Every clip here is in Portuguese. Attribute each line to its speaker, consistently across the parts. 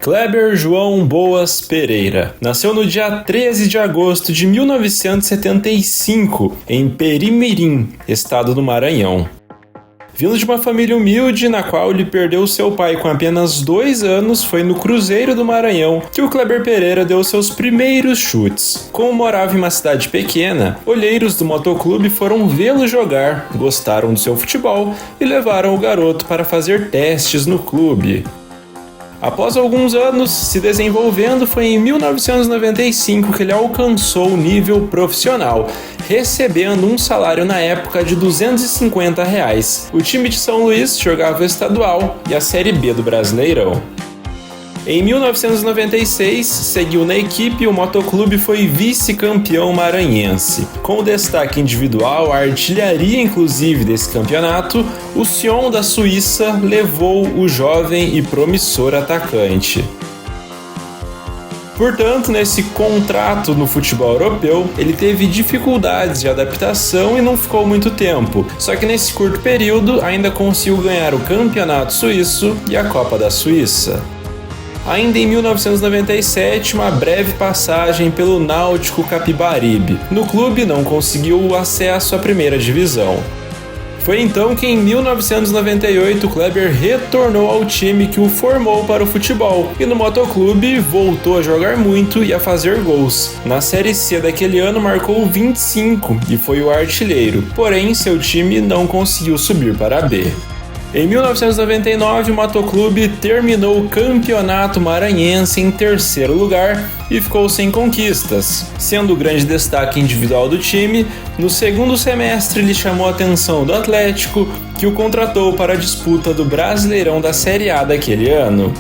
Speaker 1: Kleber João Boas Pereira nasceu no dia 13 de agosto de 1975, em Perimirim, estado do Maranhão. Vindo de uma família humilde, na qual ele perdeu seu pai com apenas 2 anos, foi no Cruzeiro do Maranhão que o Kleber Pereira deu seus primeiros chutes. Como morava em uma cidade pequena, olheiros do motoclube foram vê-lo jogar, gostaram do seu futebol e levaram o garoto para fazer testes no clube. Após alguns anos se desenvolvendo, foi em 1995 que ele alcançou o nível profissional, recebendo um salário na época de R$ 250. O time de São Luís jogava o estadual e a Série B do Brasileirão. Em 1996, seguiu na equipe e o motoclube foi vice-campeão maranhense. Com o destaque individual, a artilharia inclusive desse campeonato, o Sion da Suíça levou o jovem e promissor atacante. Portanto, nesse contrato no futebol europeu, ele teve dificuldades de adaptação e não ficou muito tempo. Só que nesse curto período, ainda conseguiu ganhar o Campeonato Suíço e a Copa da Suíça. Ainda em 1997, uma breve passagem pelo Náutico Capibaribe. No clube, não conseguiu o acesso à primeira divisão. Foi então que em 1998 Kleber retornou ao time que o formou para o futebol e no motoclube voltou a jogar muito e a fazer gols. Na Série C daquele ano marcou 25 e foi o artilheiro, porém seu time não conseguiu subir para a B. Em 1999, o motoclube terminou o campeonato maranhense em 3º lugar e ficou sem conquistas. Sendo o grande destaque individual do time, no segundo semestre ele chamou a atenção do Atlético, que o contratou para a disputa do Brasileirão da Série A daquele ano.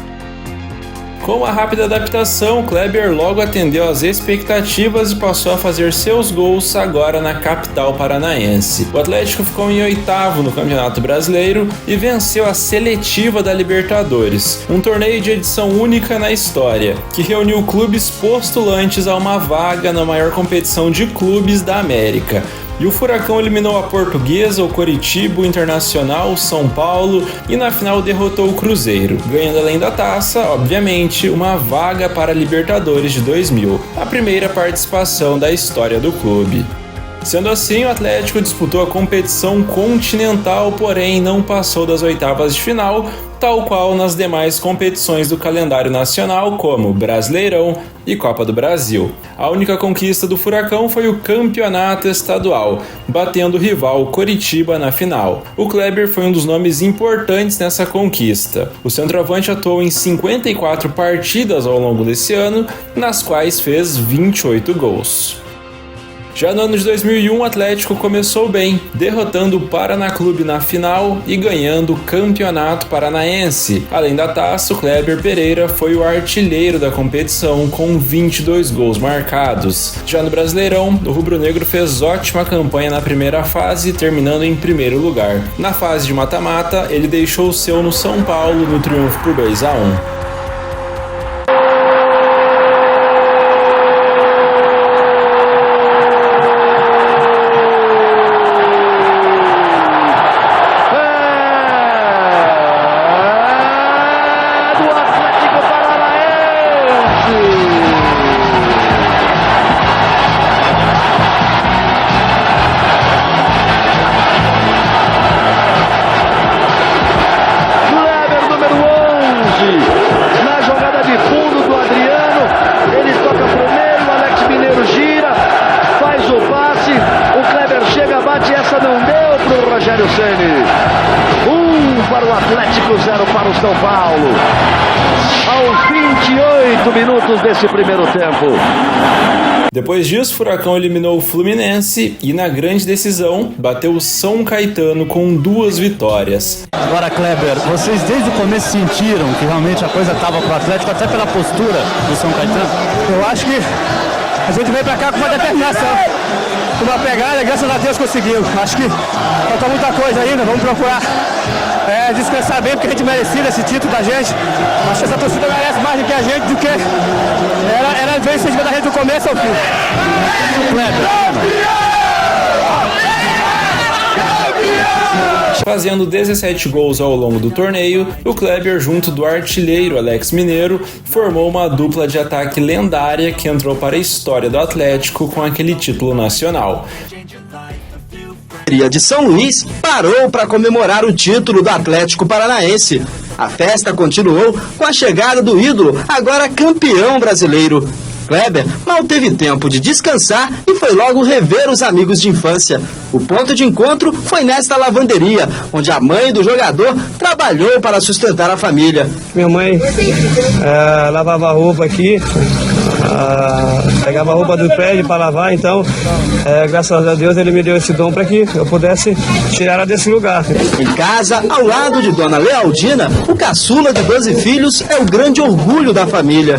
Speaker 1: Com a rápida adaptação, Kleber logo atendeu às expectativas e passou a fazer seus gols agora na capital paranaense. O Atlético ficou em 8º no Campeonato Brasileiro e venceu a seletiva da Libertadores, um torneio de edição única na história, que reuniu clubes postulantes a uma vaga na maior competição de clubes da América. E o Furacão eliminou a Portuguesa, o Coritiba, o Internacional, o São Paulo e na final derrotou o Cruzeiro, ganhando além da taça, obviamente, uma vaga para a Libertadores de 2000, a primeira participação da história do clube. Sendo assim, o Atlético disputou a competição continental, porém não passou das oitavas de final, tal qual nas demais competições do calendário nacional, como Brasileirão e Copa do Brasil. A única conquista do Furacão foi o campeonato estadual, batendo o rival Coritiba na final. O Kleber foi um dos nomes importantes nessa conquista. O centroavante atuou em 54 partidas ao longo desse ano, nas quais fez 28 gols. Já no ano de 2001, o Atlético começou bem, derrotando o Paraná Clube na final e ganhando o Campeonato Paranaense. Além da taça, o Kleber Pereira foi o artilheiro da competição com 22 gols marcados. Já no Brasileirão, o rubro-negro fez ótima campanha na primeira fase, terminando em 1º lugar. Na fase de mata-mata, ele deixou o seu no São Paulo no triunfo por 2-1.
Speaker 2: Rogério Ceni. 1 para o Atlético, 0 para o São Paulo. Aos 28 minutos desse primeiro tempo.
Speaker 1: Depois disso, o Furacão eliminou o Fluminense e, na grande decisão, bateu o São Caetano com 2 vitórias.
Speaker 3: Agora, Kleber, vocês desde o começo sentiram que realmente a coisa estava para o Atlético, até pela postura do São Caetano?
Speaker 4: Eu acho que a gente veio para cá com uma determinação, com uma pegada, graças a Deus conseguiu. Acho que falta muita coisa ainda, vamos procurar descansar bem, porque a gente merecia esse título da gente. Acho que essa torcida merece mais do que a gente, do que era ver esse jogo da gente do começo ao fim.
Speaker 1: Fazendo 17 gols ao longo do torneio, o Kleber, junto do artilheiro Alex Mineiro, formou uma dupla de ataque lendária que entrou para a história do Atlético com aquele título nacional.
Speaker 5: De São Luís parou para comemorar o título do Atlético Paranaense. A festa continuou com a chegada do ídolo, agora campeão brasileiro. Kleber mal teve tempo de descansar e foi logo rever os amigos de infância. O ponto de encontro foi nesta lavanderia, onde a mãe do jogador trabalhou para sustentar a família.
Speaker 6: Minha mãe lavava roupa aqui, pegava a roupa do prédio para lavar, então graças a Deus ele me deu esse dom para que eu pudesse tirar ela desse lugar.
Speaker 5: Em casa, ao lado de Dona Lealdina, o caçula de 12 filhos é o grande orgulho da família.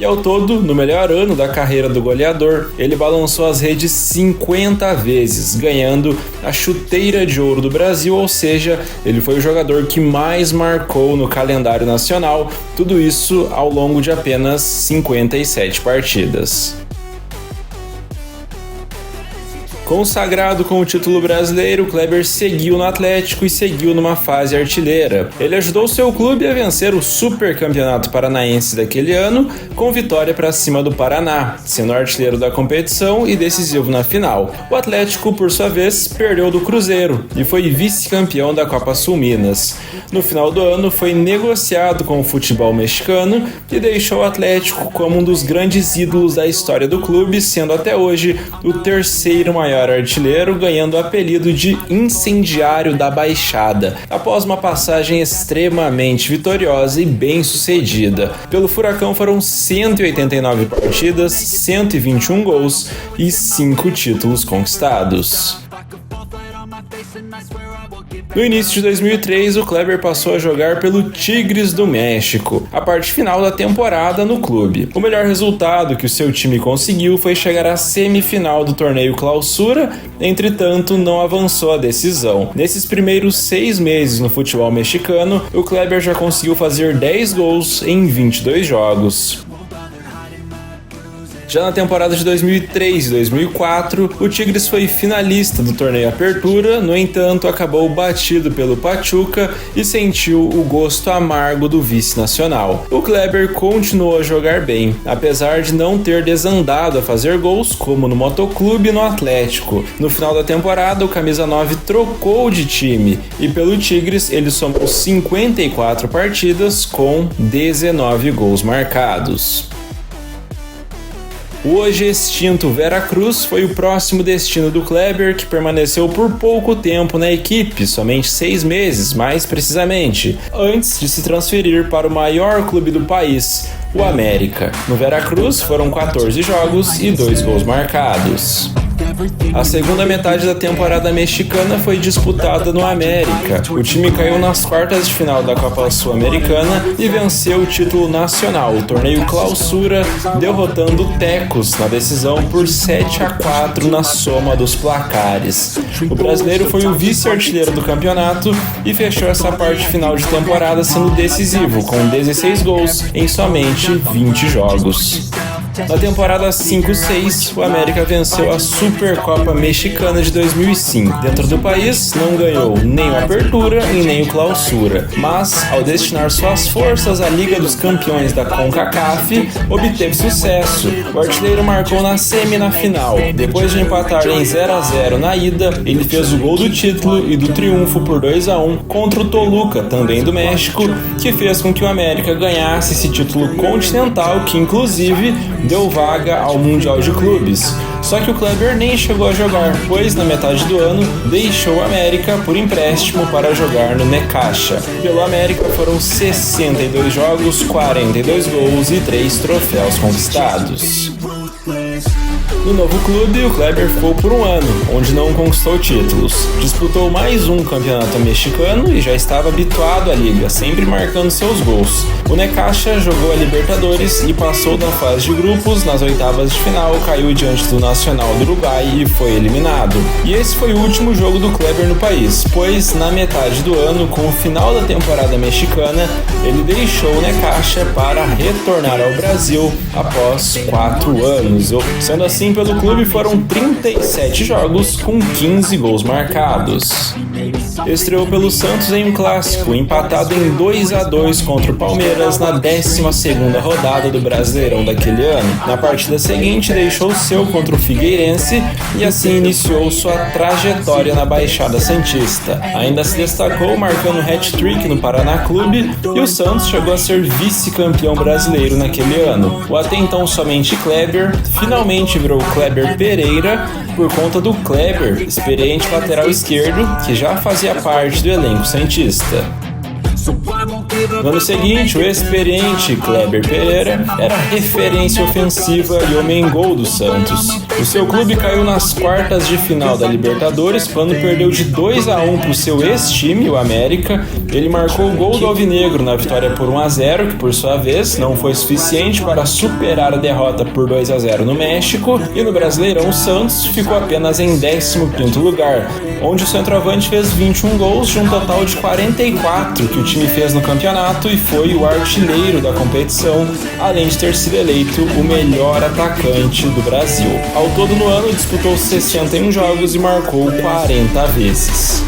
Speaker 1: E ao todo, no melhor ano da carreira do goleador, ele balançou as redes 50 vezes, ganhando a chuteira de ouro do Brasil, ou seja, ele foi o jogador que mais marcou no calendário nacional, tudo isso ao longo de apenas 57 partidas. Consagrado com o título brasileiro, Kleber seguiu no Atlético e seguiu numa fase artilheira. Ele ajudou seu clube a vencer o Supercampeonato Paranaense daquele ano, com vitória para cima do Paraná, sendo artilheiro da competição e decisivo na final. O Atlético, por sua vez, perdeu do Cruzeiro e foi vice-campeão da Copa Sul Minas. No final do ano, foi negociado com o futebol mexicano e deixou o Atlético como um dos grandes ídolos da história do clube, sendo até hoje o terceiro maior artilheiro, ganhando o apelido de Incendiário da Baixada, após uma passagem extremamente vitoriosa e bem sucedida. Pelo Furacão foram 189 partidas, 121 gols e 5 títulos conquistados. No início de 2003, o Kleber passou a jogar pelo Tigres do México, a parte final da temporada no clube. O melhor resultado que o seu time conseguiu foi chegar à semifinal do torneio Clausura, entretanto não avançou a decisão. Nesses primeiros 6 meses no futebol mexicano, o Kleber já conseguiu fazer 10 gols em 22 jogos. Já na temporada de 2003 e 2004, o Tigres foi finalista do torneio Apertura, no entanto acabou batido pelo Pachuca e sentiu o gosto amargo do vice-nacional. O Kleber continuou a jogar bem, apesar de não ter desandado a fazer gols como no Motoclube e no Atlético. No final da temporada, o camisa 9 trocou de time e pelo Tigres ele somou 54 partidas com 19 gols marcados. O hoje extinto Veracruz foi o próximo destino do Kleber, que permaneceu por pouco tempo na equipe, somente 6 meses, mais precisamente, antes de se transferir para o maior clube do país, o América. No Veracruz foram 14 jogos e 2 gols marcados. A segunda metade da temporada mexicana foi disputada no América. O time caiu nas quartas de final da Copa Sul-Americana e venceu o título nacional, o torneio Clausura, derrotando o Tecos na decisão por 7-4 na soma dos placares. O brasileiro foi o vice-artilheiro do campeonato e fechou essa parte final de temporada sendo decisivo, com 16 gols em somente 20 jogos. Na temporada 5-6, o América venceu a Supercopa Mexicana de 2005. Dentro do país, não ganhou nem o Apertura e nem o Clausura, mas, ao destinar suas forças à Liga dos Campeões da CONCACAF, obteve sucesso. O artilheiro marcou na semi e na final. Depois de empatar em 0-0 na ida, ele fez o gol do título e do triunfo por 2-1 contra o Toluca, também do México, que fez com que o América ganhasse esse título continental, que inclusive deu vaga ao Mundial de Clubes. Só que o Kleber nem chegou a jogar, pois na metade do ano deixou o América por empréstimo para jogar no Necaxa. Pelo América foram 62 jogos, 42 gols e 3 troféus conquistados. No novo clube, o Kleber ficou por um ano, onde não conquistou títulos. Disputou mais um campeonato mexicano e já estava habituado à liga, sempre marcando seus gols. O Necaxa jogou a Libertadores e passou da fase de grupos. Nas oitavas de final, caiu diante do Nacional do Uruguai e foi eliminado. E esse foi o último jogo do Kleber no país, pois na metade do ano, com o final da temporada mexicana, ele deixou o Necaxa para retornar ao Brasil após 4 anos. Sendo assim, pelo clube foram 37 jogos com 15 gols marcados. Estreou pelo Santos em um clássico, empatado em 2-2 contra o Palmeiras na 12ª rodada do Brasileirão daquele ano. Na partida seguinte, deixou seu contra o Figueirense e assim iniciou sua trajetória na Baixada Santista. Ainda se destacou marcando hat-trick no Paraná Clube e o Santos chegou a ser vice-campeão brasileiro naquele ano. O até então somente Kleber finalmente virou Kleber Pereira por conta do Kleber, experiente lateral esquerdo, que já fazia parte do elenco santista. No ano seguinte, o experiente Kleber Pereira era referência ofensiva e homem-gol do Santos. O seu clube caiu nas quartas de final da Libertadores quando perdeu de 2-1 para o seu ex-time, o América. Ele marcou o gol do Alvinegro na vitória por 1-0, que por sua vez não foi suficiente para superar a derrota por 2-0 no México. E no Brasileirão, o Santos ficou apenas em 15º lugar, onde o centroavante fez 21 gols de um total de 44 que o time fez no campeonato e foi o artilheiro da competição, além de ter sido eleito o melhor atacante do Brasil. Ao todo no ano disputou 61 jogos e marcou 40 vezes.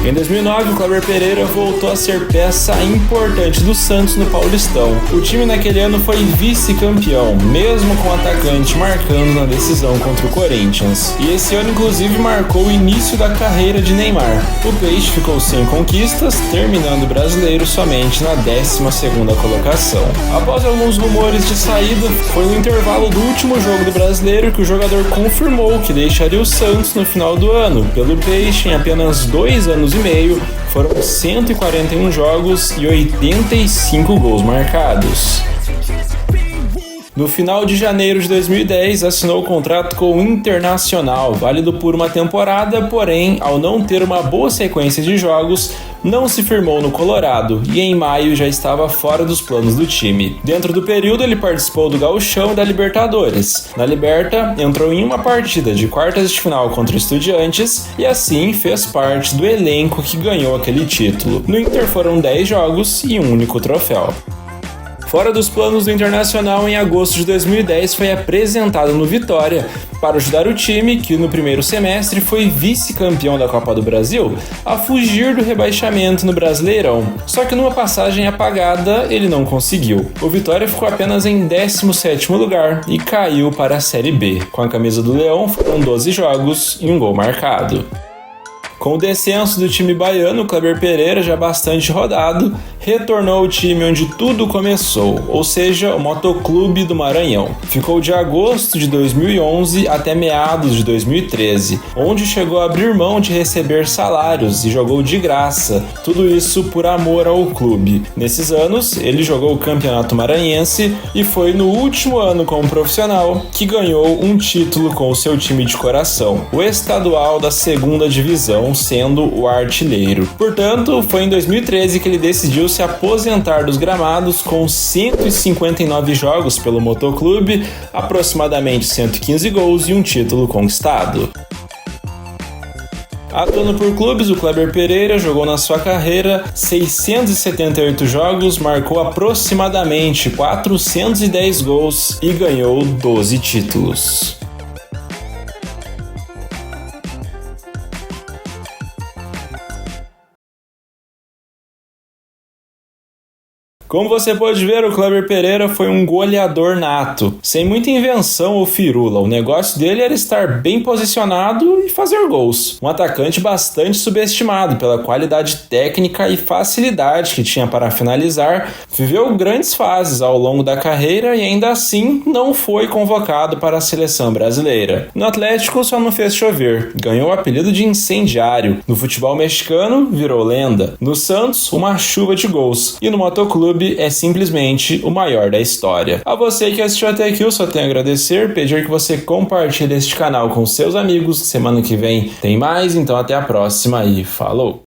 Speaker 1: Em 2009, o Kleber Pereira voltou a ser peça importante do Santos no Paulistão. O time naquele ano foi vice-campeão, mesmo com o atacante marcando na decisão contra o Corinthians. E esse ano, inclusive, marcou o início da carreira de Neymar. O Peixe ficou sem conquistas, terminando o brasileiro somente na 12ª colocação. Após alguns rumores de saída, foi no intervalo do último jogo do brasileiro que o jogador confirmou que deixaria o Santos no final do ano. Pelo Peixe, em apenas 2 anos e meio, foram 141 jogos e 85 gols marcados. No final de janeiro de 2010, assinou o contrato com o Internacional, válido por uma temporada, porém, ao não ter uma boa sequência de jogos, não se firmou no Colorado e em maio já estava fora dos planos do time. Dentro do período, ele participou do Gauchão e da Libertadores. Na Liberta, entrou em uma partida de quartas de final contra o Estudiantes e assim fez parte do elenco que ganhou aquele título. No Inter foram 10 jogos e um único troféu. Fora dos planos do Internacional, em agosto de 2010 foi apresentado no Vitória para ajudar o time, que no primeiro semestre foi vice-campeão da Copa do Brasil, a fugir do rebaixamento no Brasileirão. Só que numa passagem apagada ele não conseguiu. O Vitória ficou apenas em 17º lugar e caiu para a Série B. Com a camisa do Leão foram 12 jogos e um gol marcado. Com o descenso do time baiano, Kleber Pereira, já bastante rodado, retornou ao time onde tudo começou, ou seja, o Motoclube do Maranhão. Ficou de agosto de 2011 até meados de 2013, onde chegou a abrir mão de receber salários e jogou de graça, tudo isso por amor ao clube. Nesses anos, ele jogou o Campeonato Maranhense e foi no último ano como profissional que ganhou um título com o seu time de coração, o estadual da 2ª divisão, sendo o artilheiro. Portanto, foi em 2013 que ele decidiu se aposentar dos gramados com 159 jogos pelo Motoclube, aproximadamente 115 gols e um título conquistado. Atuando por clubes, o Kleber Pereira jogou na sua carreira 678 jogos, marcou aproximadamente 410 gols e ganhou 12 títulos. Como você pode ver, o Kleber Pereira foi um goleador nato, sem muita invenção ou firula. O negócio dele era estar bem posicionado e fazer gols. Um atacante bastante subestimado pela qualidade técnica e facilidade que tinha para finalizar, viveu grandes fases ao longo da carreira e ainda assim não foi convocado para a seleção brasileira. No Atlético só não fez chover, ganhou o apelido de incendiário. No futebol mexicano virou lenda. No Santos, uma chuva de gols. E no Motoclube é simplesmente o maior da história. A você que assistiu até aqui, eu só tenho a agradecer, pedir que você compartilhe este canal com seus amigos, que semana que vem tem mais, então até a próxima e falou!